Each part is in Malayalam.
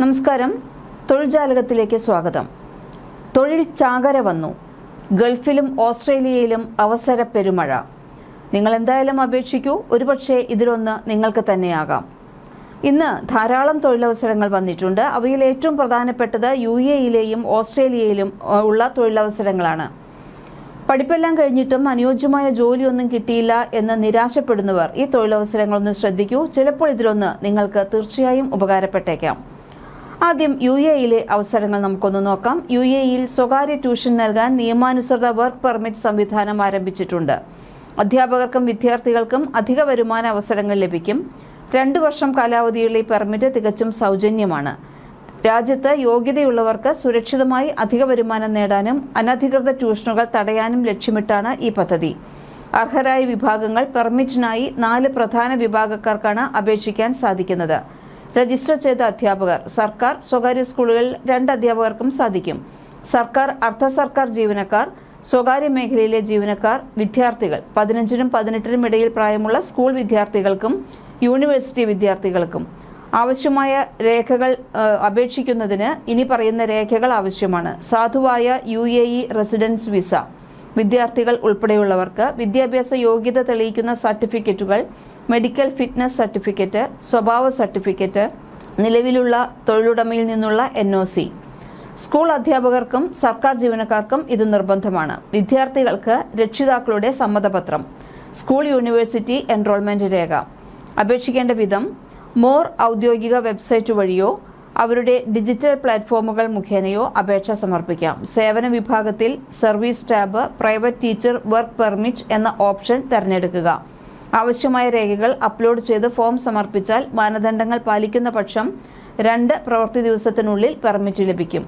നമസ്കാരം. തൊഴിൽജാലകത്തിലേക്ക് സ്വാഗതം. തൊഴിൽ ചാകര വന്നു. ഗൾഫിലും ഓസ്ട്രേലിയയിലും അവസര പെരുമഴ. നിങ്ങൾ എന്തായാലും അപേക്ഷിക്കൂ. ഒരുപക്ഷെ ഇതിലൊന്ന് നിങ്ങൾക്ക് തന്നെയാകാം. ഇന്ന് ധാരാളം തൊഴിലവസരങ്ങൾ വന്നിട്ടുണ്ട്. അവയിൽ ഏറ്റവും പ്രധാനപ്പെട്ടത് UAEയിലെയും ഓസ്ട്രേലിയയിലും ഉള്ള തൊഴിലവസരങ്ങളാണ്. പഠിപ്പെല്ലാം കഴിഞ്ഞിട്ടും അനുയോജ്യമായ ജോലിയൊന്നും കിട്ടിയില്ല എന്ന് നിരാശപ്പെടുന്നവർ ഈ തൊഴിലവസരങ്ങളൊന്ന് ശ്രദ്ധിക്കൂ. ചിലപ്പോൾ ഇതിലൊന്ന് നിങ്ങൾക്ക് തീർച്ചയായും ഉപകാരപ്പെട്ടേക്കാം. ആദ്യം UAEയിലെ അവസരങ്ങൾ നമുക്കൊന്ന് നോക്കാം. UAEയിൽ സ്വകാര്യ ട്യൂഷൻ നൽകാൻ നിയമാനുസൃത വർക്ക് പെർമിറ്റ് സംവിധാനം ആരംഭിച്ചിട്ടുണ്ട്. അധ്യാപകർക്കും വിദ്യാർത്ഥികൾക്കും അധിക വരുമാന അവസരങ്ങൾ ലഭിക്കും. 2 വർഷം കാലാവധിയുള്ള ഈ പെർമിറ്റ് തികച്ചും സൗജന്യമാണ്. രാജ്യത്ത് യോഗ്യതയുള്ളവർക്ക് സുരക്ഷിതമായി അധിക വരുമാനം നേടാനും അനധികൃത ട്യൂഷനുകൾ തടയാനും ലക്ഷ്യമിട്ടാണ് ഈ പദ്ധതി. അർഹരായ വിഭാഗങ്ങൾ പെർമിറ്റിനായി 4 പ്രധാന വിഭാഗക്കാർക്കാണ് അപേക്ഷിക്കാൻ സാധിക്കുന്നത്. രജിസ്റ്റർ ചെയ്ത അധ്യാപകർ. സർക്കാർ സ്വകാര്യ സ്കൂളുകളിൽ 2 അധ്യാപകർക്കും സാധിക്കും. സർക്കാർ അർദ്ധ സർക്കാർ ജീവനക്കാർ, സ്വകാര്യ മേഖലയിലെ ജീവനക്കാർ, വിദ്യാർത്ഥികൾ 15നും 18നും ഇടയിൽ പ്രായമുള്ള സ്കൂൾ വിദ്യാർത്ഥികൾക്കും യൂണിവേഴ്സിറ്റി വിദ്യാർത്ഥികൾക്കും. ആവശ്യമായ രേഖകൾ അപേക്ഷിക്കുന്നതിന് ഇനി പറയുന്ന രേഖകൾ ആവശ്യമാണ്. സാധുവായ UAE റെസിഡൻസ് വിസ. വിദ്യാർത്ഥികൾ ഉൾപ്പെടെയുള്ളവർക്ക് വിദ്യാഭ്യാസ യോഗ്യത തെളിയിക്കുന്ന സർട്ടിഫിക്കറ്റുകൾ, മെഡിക്കൽ ഫിറ്റ്നസ് സർട്ടിഫിക്കറ്റ്, സ്വഭാവ സർട്ടിഫിക്കറ്റ്, നിലവിലുള്ള തൊഴിലുടമയിൽ നിന്നുള്ള NOC. സ്കൂൾ അധ്യാപകർക്കും സർക്കാർ ജീവനക്കാർക്കും ഇത് നിർബന്ധമാണ്. വിദ്യാർത്ഥികൾക്ക് രക്ഷിതാക്കളുടെ സമ്മതപത്രം, സ്കൂൾ യൂണിവേഴ്സിറ്റി എൻറോൾമെന്റ് രേഖ. അപേക്ഷിക്കേണ്ട വിധം മോർ ഔദ്യോഗിക വെബ്സൈറ്റ് വഴിയോ അവരുടെ ഡിജിറ്റൽ പ്ലാറ്റ്ഫോമുകൾ മുഖേനയോ അപേക്ഷ സമർപ്പിക്കാം. സേവന വിഭാഗത്തിൽ service tab, private teacher work permit എന്ന ഓപ്ഷൻ തിരഞ്ഞെടുക്കുക. ആവശ്യമായ രേഖകൾ അപ്ലോഡ് ചെയ്ത് ഫോം സമർപ്പിച്ചാൽ മാനദണ്ഡങ്ങൾ പാലിക്കുന്ന പക്ഷം 2 പ്രവൃത്തി ദിവസത്തിനുള്ളിൽ പെർമിറ്റ് ലഭിക്കും.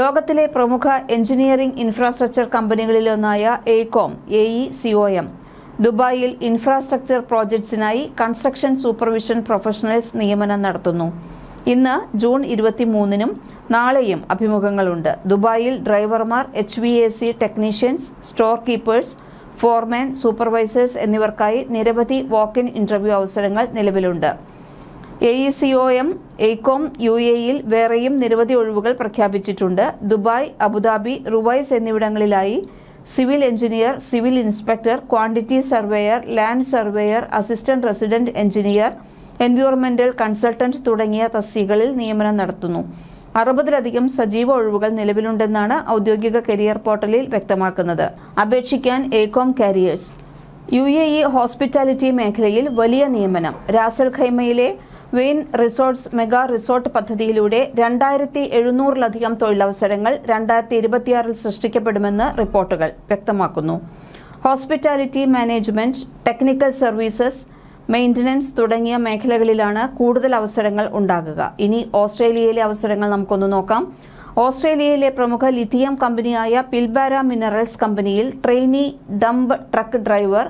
ലോകത്തിലെ പ്രമുഖ എഞ്ചിനീയറിംഗ് ഇൻഫ്രാസ്ട്രക്ചർ കമ്പനികളിലൊന്നായ AECOM ദുബായിൽ ഇൻഫ്രാസ്ട്രക്ചർ പ്രോജക്ട്സിനായി കൺസ്ട്രക്ഷൻ സൂപ്പർവിഷൻ പ്രൊഫഷണൽസ് നിയമനം നടത്തുന്നു. ഇന്ന് ജൂൺ 23-നും നാളെയും അഭിമുഖങ്ങളുണ്ട്. ദുബായിൽ ഡ്രൈവർമാർ, HVAC ടെക്നീഷ്യൻസ്, സ്റ്റോർ കീപ്പേഴ്സ്, ഫോർമാൻ, സൂപ്പർവൈസേഴ്സ് എന്നിവർക്കായി നിരവധി വാക്ക്-ഇൻ ഇന്റർവ്യൂ അവസരങ്ങൾ നിലവിലുണ്ട്. AECOM UAEയിൽ വേറെയും നിരവധി ഒഴിവുകൾ പ്രഖ്യാപിച്ചിട്ടുണ്ട്. ദുബായ്, അബുദാബി, റുവൈസ് എന്നിവിടങ്ങളിലായി civil engineer, civil inspector, quantity surveyor, land surveyor, assistant resident engineer, എൻവയോൺമെന്റൽ കൺസൾട്ടന്റ് തുടങ്ങിയ തസ്തികകളിൽ നിയമനം നടത്തുന്നു. 60-ലധികം സജീവ ഒഴിവുകൾ നിലവിലുണ്ടെന്നാണ് ഔദ്യോഗിക കരിയർ പോർട്ടലിൽ വ്യക്തമാക്കുന്നത്. അപേക്ഷിക്കാൻ AECOM കാരിയേഴ്സ്. UAE ഹോസ്പിറ്റാലിറ്റി മേഖലയിൽ വലിയ നിയമനം. റാസൽ ഖൈമയിലെ വെയിൻ റിസോർട്ട്സ് മെഗാ റിസോർട്ട് പദ്ധതിയിലൂടെ 2700-ലധികം തൊഴിലവസരങ്ങൾ 2026-ൽ സൃഷ്ടിക്കപ്പെടുമെന്ന് റിപ്പോർട്ടുകൾ വ്യക്തമാക്കുന്നു. Hospitality management, technical services, maintenance തുടങ്ങിയ മേഖലകളിലാണ് കൂടുതൽ അവസരങ്ങൾ ഉണ്ടാകുക. ഇനി ഓസ്ട്രേലിയയിലെ അവസരങ്ങൾ നമുക്കൊന്ന് നോക്കാം. ഓസ്ട്രേലിയയിലെ പ്രമുഖ ലിഥിയം കമ്പനിയായ പിൽബാര മിനറൽസ് കമ്പനിയിൽ trainee dump truck driver,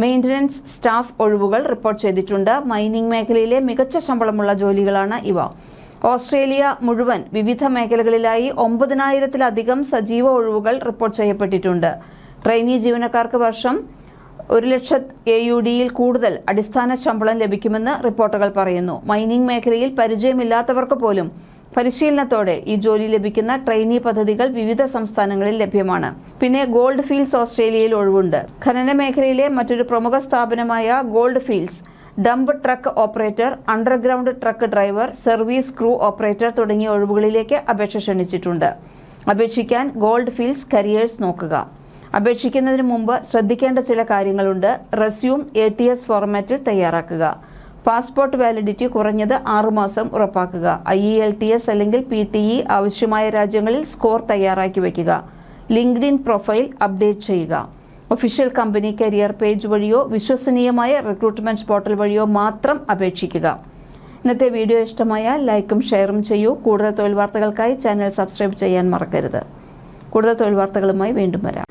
maintenance staff ഒഴിവുകൾ റിപ്പോർട്ട് ചെയ്തിട്ടുണ്ട്. മൈനിംഗ് മേഖലയിലെ മികച്ച ശമ്പളമുള്ള ജോലികളാണ് ഇവ. ഓസ്ട്രേലിയ മുഴുവൻ വിവിധ മേഖലകളിലായി 9000-ലധികം സജീവ ഒഴിവുകൾ റിപ്പോർട്ട് ചെയ്യപ്പെട്ടിട്ടുണ്ട്. ട്രെയിനി ജീവനക്കാർക്ക് വർഷം 1,00,000 AUDയിൽ കൂടുതൽ അടിസ്ഥാന ശമ്പളം ലഭിക്കുമെന്ന് റിപ്പോർട്ടുകൾ പറയുന്നു. മൈനിംഗ് മേഖലയിൽ പരിചയമില്ലാത്തവർക്ക് പോലും പരിശീലനത്തോടെ ഈ ജോലി ലഭിക്കുന്ന ട്രെയിനി പദ്ധതികൾ വിവിധ സംസ്ഥാനങ്ങളിൽ ലഭ്യമാണ്. പിന്നെ ഗോൾഡ് ഫീൽഡ്സ് ഓസ്ട്രേലിയയിൽ ഒഴിവുണ്ട്. ഖനന മേഖലയിലെ മറ്റൊരു പ്രമുഖ സ്ഥാപനമായ gold fields dump truck operator, underground truck driver, service crew operator തുടങ്ങിയ ഒഴിവുകളിലേക്ക് അപേക്ഷ ക്ഷണിച്ചിട്ടുണ്ട്. അപേക്ഷിക്കാൻ ഗോൾഡ് ഫീൽഡ്സ് കരിയേഴ്സ് നോക്കുക. അപേക്ഷിക്കുന്നതിന് മുമ്പ് ശ്രദ്ധിക്കേണ്ട ചില കാര്യങ്ങളുണ്ട്. റെസ്യൂം ATS ഫോർമാറ്റിൽ തയ്യാറാക്കുക. പാസ്പോർട്ട് വാലിഡിറ്റി കുറഞ്ഞത് 6 മാസം ഉറപ്പാക്കുക. IELTS അല്ലെങ്കിൽ PTE ആവശ്യമായ രാജ്യങ്ങളിൽ സ്കോർ തയ്യാറാക്കി വയ്ക്കുക. ലിങ്ക്ഡിൻ പ്രൊഫൈൽ അപ്ഡേറ്റ് ചെയ്യുക. ഒഫീഷ്യൽ കമ്പനി കരിയർ പേജ് വഴിയോ വിശ്വസനീയമായ റിക്രൂട്ട്മെന്റ് പോർട്ടൽ വഴിയോ മാത്രം അപേക്ഷിക്കുക. ഇന്നത്തെ വീഡിയോ ഇഷ്ടമായാൽ ലൈക്കും ഷെയറും ചെയ്യൂ. കൂടുതൽ തൊഴിൽ വാർത്തകൾക്കായി ചാനൽ സബ്സ്ക്രൈബ് ചെയ്യാൻ മറക്കരുത്. കൂടുതൽ തൊഴിൽ വാർത്തകളുമായി വീണ്ടും വരാം.